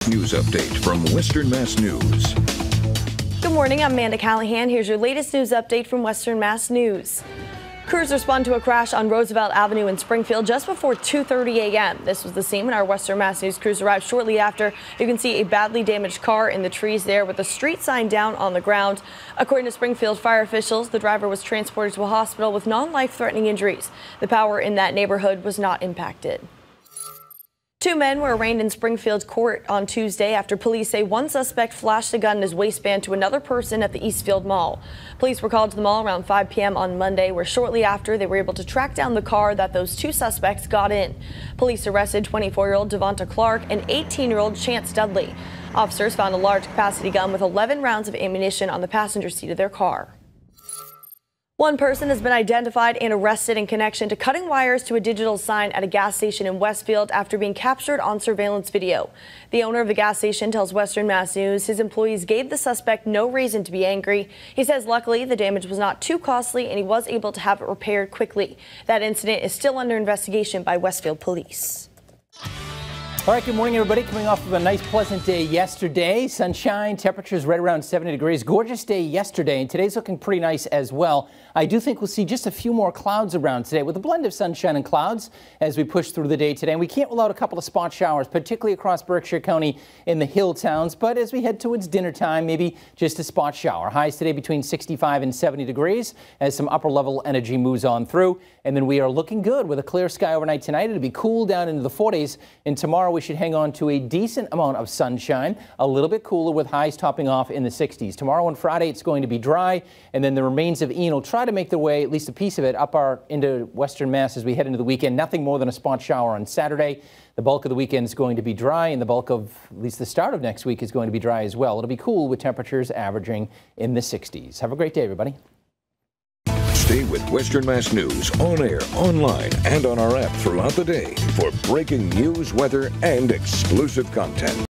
News update from Western Mass News. Good morning, I'm Amanda Callahan. Here's your latest news update from Western Mass News. Crews respond to a crash on Roosevelt Avenue in Springfield just before 2:30 a.m. This was the scene when our Western Mass News crews arrived shortly after. You can see a badly damaged car in the trees there with a street sign down on the ground. According to Springfield fire officials, the driver was transported to a hospital with non-life-threatening injuries. The power in that neighborhood was not impacted. Two men were arraigned in Springfield court on Tuesday after police say one suspect flashed a gun in his waistband to another person at the Eastfield Mall. Police were called to the mall around 5 p.m. on Monday, where shortly after they were able to track down the car that those two suspects got in. Police arrested 24-year-old Devonta Clark and 18-year-old Chance Dudley. Officers found a large capacity gun with 11 rounds of ammunition on the passenger seat of their car. One person has been identified and arrested in connection to cutting wires to a digital sign at a gas station in Westfield after being captured on surveillance video. The owner of the gas station tells Western Mass News his employees gave the suspect no reason to be angry. He says luckily the damage was not too costly and he was able to have it repaired quickly. That incident is still under investigation by Westfield police. All right, good morning, everybody. Coming off of a nice, pleasant day yesterday. Sunshine, temperatures right around 70 degrees. Gorgeous day yesterday, and today's looking pretty nice as well. I do think we'll see just a few more clouds around today with a blend of sunshine and clouds as we push through the day today. And we can't rule out a couple of spot showers, particularly across Berkshire County in the hill towns. But as we head towards dinner time, maybe just a spot shower. Highs today between 65 and 70 degrees as some upper level energy moves on through. And then we are looking good with a clear sky overnight tonight. It'll be cool down into the 40s. And tomorrow we should hang on to a decent amount of sunshine, a little bit cooler with highs topping off in the 60s. Tomorrow and Friday it's going to be dry, and then the remains of Ian will try to make their way, at least a piece of it, up into Western Mass as we head into the weekend. Nothing more than a spot shower on Saturday. The bulk of the weekend is going to be dry, and the bulk of at least the start of next week is going to be dry as well. It'll be cool with temperatures averaging in the 60s. Have a great day, everybody. Stay with Western Mass News on air, online, and on our app throughout the day for breaking news, weather, and exclusive content.